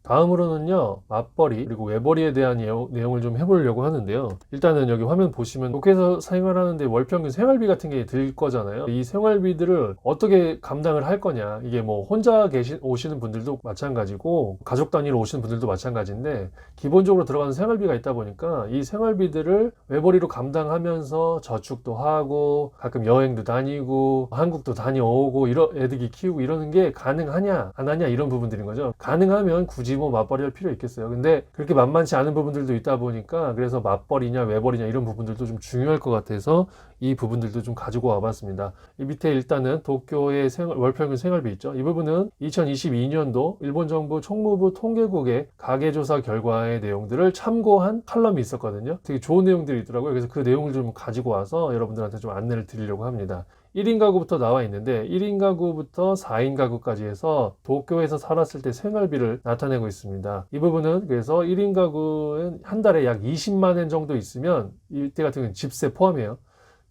다음으로는요, 맞벌이 그리고 외벌이에 대한 내용을 좀 해보려고 하는데요. 일단은 여기 화면 보시면 도쿄에서 생활하는데 월평균 생활비 같은 게 들 거잖아요. 이 생활비들을 어떻게 감당을 할 거냐, 이게 뭐 혼자 오시는 분들도 마찬가지고 가족 단위로 오시는 분들도 마찬가지인데, 기본적으로 들어가는 생활비가 있다 보니까 이 생활비들을 외벌이로 감당하면서 저축도 하고 가끔 여행도 다니고 한국도 다녀오고 애들이 키우고 이러는 게 가능하냐 안 하냐, 이런 부분들인 거죠. 가능하면 굳이 뭐 맞벌이 할 필요 있겠어요. 근데 그렇게 만만치 않은 부분들도 있다 보니까, 그래서 맞벌이냐 외벌이냐 이런 부분들도 좀 중요할 것 같아서 이 부분들도 좀 가지고 와봤습니다. 이 밑에 일단은 도쿄의 월평균 생활비 있죠. 이 부분은 2022년도 일본 정부 총무부 통계국의 가계조사 결과의 내용들을 참고한 칼럼이 있었거든요. 되게 좋은 내용들이 있더라고요. 그래서 그 내용을 좀 가지고 와서 여러분들한테 좀 안내를 드리려고 합니다. 1인 가구부터 나와 있는데 1인 가구부터 4인 가구까지 해서 도쿄에서 살았을 때 생활비를 나타내고 있습니다. 이 부분은 그래서 1인 가구는 한 달에 약 20만 엔 정도 있으면, 이때 같은 경우는 집세 포함이에요.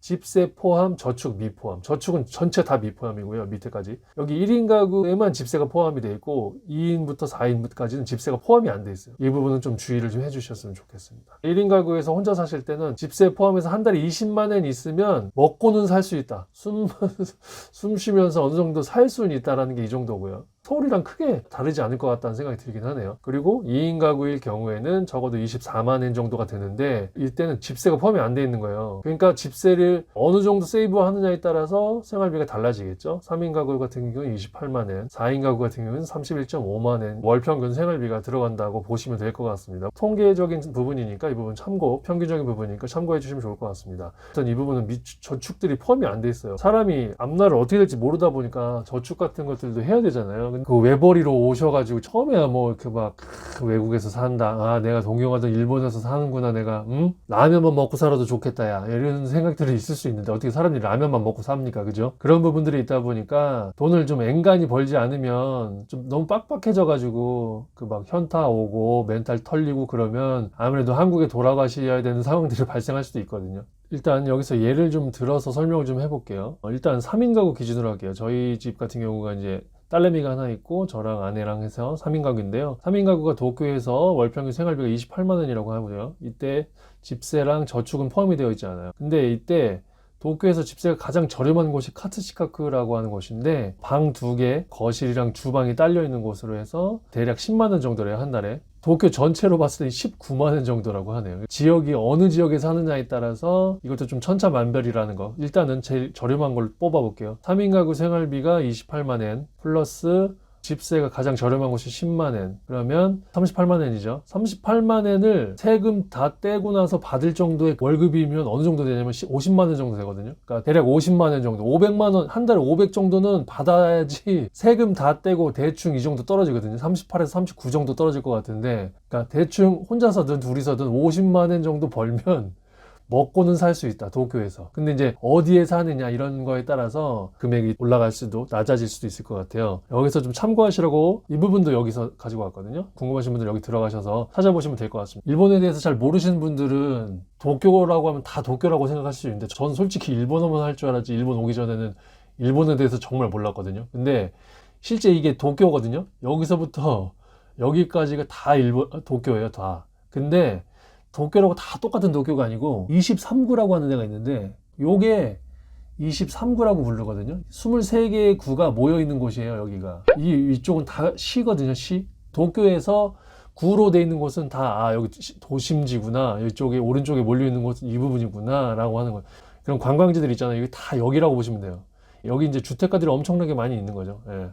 집세 포함, 저축 미포함. 저축은 전체 다 미포함이고요. 밑에까지. 여기 1인 가구에만 집세가 포함이 되어 있고 2인부터 4인까지는 집세가 포함이 안 돼 있어요. 이 부분은 좀 주의를 좀 해주셨으면 좋겠습니다. 1인 가구에서 혼자 사실 때는 집세 포함해서 한 달에 20만 엔 있으면 먹고는 살 수 있다. 숨 쉬면서 어느 정도 살 수는 있다라는 게 이 정도고요. 서울이랑 크게 다르지 않을 것 같다는 생각이 들긴 하네요. 그리고 2인 가구일 경우에는 적어도 24만 엔 정도가 되는데, 이때는 집세가 포함이 안 돼 있는 거예요. 그러니까 집세를 어느 정도 세이브하느냐에 따라서 생활비가 달라지겠죠. 3인 가구 같은 경우는 28만 엔, 4인 가구 같은 경우는 31.5만 엔 월 평균 생활비가 들어간다고 보시면 될 것 같습니다. 통계적인 부분이니까 이 부분 참고, 평균적인 부분이니까 참고해 주시면 좋을 것 같습니다. 일단 이 부분은 저축들이 포함이 안 돼 있어요. 사람이 앞날을 어떻게 될지 모르다 보니까 저축 같은 것들도 해야 되잖아요. 그 외벌이로 오셔가지고 처음에야 뭐 이렇게 막 외국에서 산다, 아 내가 동경하던 일본에서 사는구나, 내가 라면만 먹고 살아도 좋겠다 야, 이런 생각들이 있을 수 있는데 어떻게 사람들이 라면만 먹고 삽니까? 그죠? 그런 부분들이 있다 보니까 돈을 좀 앵간히 벌지 않으면 좀 너무 빡빡해져가지고 그 막 현타 오고 멘탈 털리고 그러면 아무래도 한국에 돌아가셔야 되는 상황들이 발생할 수도 있거든요. 일단 여기서 예를 좀 들어서 설명을 좀 해볼게요. 일단 3인 가구 기준으로 할게요. 저희 집 같은 경우가 이제 딸내미가 하나 있고 저랑 아내랑 해서 3인 가구인데요. 3인 가구가 도쿄에서 월평균 생활비가 28만 원이라고 하고요. 이때 집세랑 저축은 포함이 되어 있지 않아요. 근데 이때 도쿄에서 집세가 가장 저렴한 곳이 카츠시카쿠라고 하는 곳인데, 방 2개, 거실이랑 주방이 딸려 있는 곳으로 해서 대략 10만 원 정도래요, 한 달에. 도쿄 전체로 봤을 때 19만 원 정도라고 하네요. 지역이 어느 지역에 사느냐에 따라서 이것도 좀 천차만별이라는 거. 일단은 제일 저렴한 걸 뽑아볼게요. 3인 가구 생활비가 28만 엔 플러스 집세가 가장 저렴한 곳이 10만 엔. 그러면 38만 엔이죠. 38만 엔을 세금 다 떼고 나서 받을 정도의 월급이면 어느 정도 되냐면 50만 엔 정도 되거든요. 그러니까 대략 50만 엔 정도, 500만 원, 한 달에 500 정도는 받아야지 세금 다 떼고 대충 이 정도 떨어지거든요. 38에서 39 정도 떨어질 것 같은데, 그러니까 대충 혼자서든 둘이서든 50만 엔 정도 벌면 먹고는 살 수 있다, 도쿄에서. 근데 이제 어디에 사느냐 이런 거에 따라서 금액이 올라갈 수도 낮아질 수도 있을 것 같아요. 여기서 좀 참고하시라고 이 부분도 여기서 가지고 왔거든요. 궁금하신 분들 여기 들어가셔서 찾아보시면 될 것 같습니다. 일본에 대해서 잘 모르시는 분들은 도쿄라고 하면 다 도쿄라고 생각하실 수 있는데, 전 솔직히 일본어만 할 줄 알았지 일본 오기 전에는 일본에 대해서 정말 몰랐거든요. 근데 실제 이게 도쿄거든요. 여기서부터 여기까지가 다 도쿄예요, 다. 근데 도쿄라고 다 똑같은 도쿄가 아니고 23구라고 하는 데가 있는데, 요게 23구라고 부르거든요. 23개의 구가 모여 있는 곳이에요, 여기가. 이쪽은 다 시거든요, 시. 도쿄에서 구로 돼 있는 곳은 다, 여기 도심지구나, 이쪽에 오른쪽에 몰려 있는 곳은 이 부분이구나 라고 하는 거예요. 그럼 관광지들 있잖아요, 여기 다 여기라고 보시면 돼요. 여기 이제 주택가들이 엄청나게 많이 있는 거죠. 예.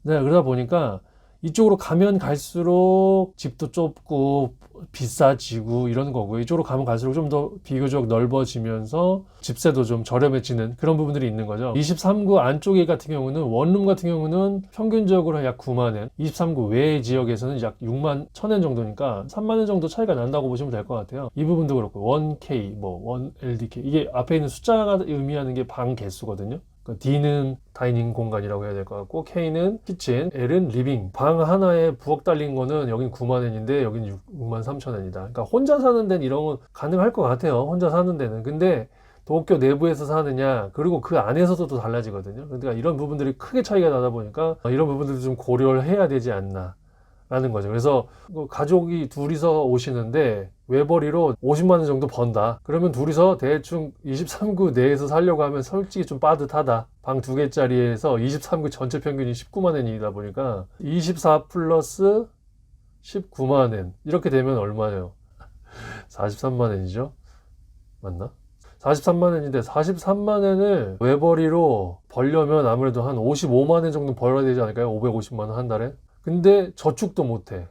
네, 그러다 보니까 이쪽으로 가면 갈수록 집도 좁고 비싸지고 이런 거고요. 이쪽으로 가면 갈수록 좀 더 비교적 넓어지면서 집세도 좀 저렴해지는 그런 부분들이 있는 거죠. 23구 안쪽에 같은 경우는, 원룸 같은 경우는 평균적으로 약 9만 엔, 23구 외 지역에서는 약 6만 1천 엔 정도니까 3만 엔 정도 차이가 난다고 보시면 될 것 같아요. 이 부분도 그렇고 1K, 뭐 1LDK, 이게 앞에 있는 숫자가 의미하는 게 방 개수거든요. D는 다이닝 공간이라고 해야 될 것 같고, K는 키친, L은 리빙. 방 하나에 부엌 달린 거는 여긴 9만 엔인데 여긴 6만 3천 엔이다. 그러니까 혼자 사는 데는 이런 건 가능할 것 같아요. 혼자 사는 데는. 근데 도쿄 내부에서 사느냐, 그리고 그 안에서도 또 달라지거든요. 그러니까 이런 부분들이 크게 차이가 나다 보니까 이런 부분들도 좀 고려를 해야 되지 않나 라는 거죠. 그래서 가족이 둘이서 오시는데 외벌이로 50만 원 정도 번다. 그러면 둘이서 대충 23구 내에서 살려고 하면 솔직히 좀 빠듯하다. 방 2개짜리에서 23구 전체 평균이 19만 원이다 보니까 24 플러스 19만 원 이렇게 되면 얼마예요? 43만 원이죠? 맞나? 43만 원인데 43만 원을 외벌이로 벌려면 아무래도 한 55만 원 정도 벌어야 되지 않을까요? 550만 원 한 달에? 근데 저축도 못해.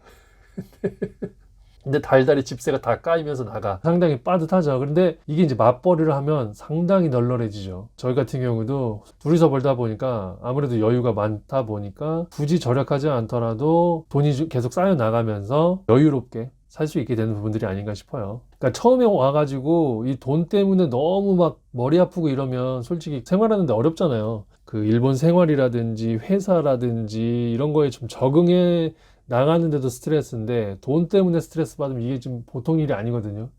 근데 달달이 집세가 다 까이면서 나가. 상당히 빠듯하죠. 근데 이게 이제 맞벌이를 하면 상당히 널널해지죠. 저희 같은 경우도 둘이서 벌다 보니까 아무래도 여유가 많다 보니까 굳이 절약하지 않더라도 돈이 계속 쌓여 나가면서 여유롭게 살 수 있게 되는 부분들이 아닌가 싶어요. 그러니까 처음에 와가지고 이 돈 때문에 너무 막 머리 아프고 이러면 솔직히 생활하는데 어렵잖아요. 그 일본 생활이라든지 회사라든지 이런 거에 좀 적응해 나가는데도 스트레스인데 돈 때문에 스트레스 받으면 이게 좀 보통 일이 아니거든요.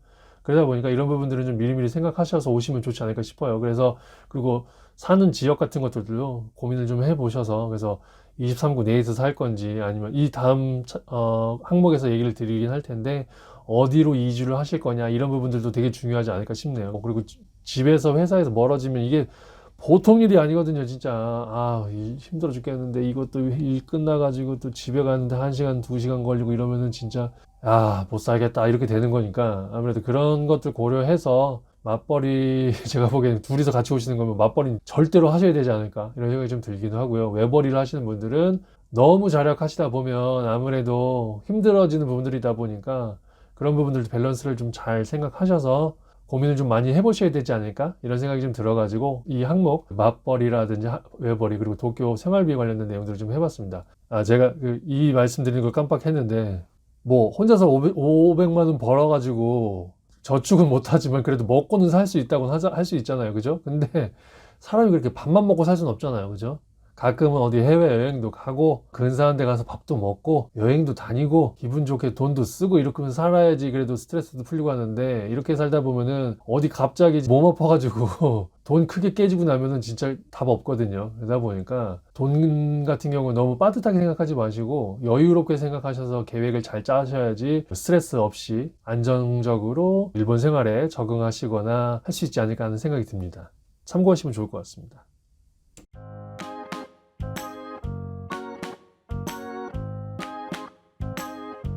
그러다 보니까 이런 부분들은 좀 미리미리 생각하셔서 오시면 좋지 않을까 싶어요. 그래서 그리고 사는 지역 같은 것들도 고민을 좀 해보셔서 그래서 23구 내에서 살 건지 아니면 이 다음 항목에서 얘기를 드리긴 할 텐데 어디로 이주를 하실 거냐 이런 부분들도 되게 중요하지 않을까 싶네요. 그리고 집에서 회사에서 멀어지면 이게 보통 일이 아니거든요, 진짜. 힘들어 죽겠는데 이것도 일 끝나가지고 또 집에 가는데 1시간, 2시간 걸리고 이러면은 진짜, 못 살겠다. 이렇게 되는 거니까 아무래도 그런 것들 고려해서 맞벌이, 제가 보기에는 둘이서 같이 오시는 거면 맞벌이 절대로 하셔야 되지 않을까. 이런 생각이 좀 들기도 하고요. 외벌이를 하시는 분들은 너무 절약하시다 보면 아무래도 힘들어지는 부분들이다 보니까 그런 부분들 밸런스를 좀 잘 생각하셔서 고민을 좀 많이 해보셔야 되지 않을까 이런 생각이 좀 들어가지고 이 항목 맞벌이라든지 외벌이 그리고 도쿄 생활비 관련된 내용들을 좀 해봤습니다. 제가 이 말씀드리는 걸 깜빡했는데 뭐 혼자서 500만 원 벌어가지고 저축은 못하지만 그래도 먹고는 살 수 있다고 할 수 있잖아요, 그죠? 근데 사람이 그렇게 밥만 먹고 살 수는 없잖아요, 그죠? 가끔은 어디 해외여행도 가고 근사한 데 가서 밥도 먹고 여행도 다니고 기분 좋게 돈도 쓰고 이렇게 살아야지 그래도 스트레스도 풀리고 하는데 이렇게 살다 보면은 어디 갑자기 몸 아파가지고 돈 크게 깨지고 나면은 진짜 답 없거든요. 그러다 보니까 돈 같은 경우는 너무 빠듯하게 생각하지 마시고 여유롭게 생각하셔서 계획을 잘 짜셔야지 스트레스 없이 안정적으로 일본 생활에 적응하시거나 할 수 있지 않을까 하는 생각이 듭니다. 참고하시면 좋을 것 같습니다.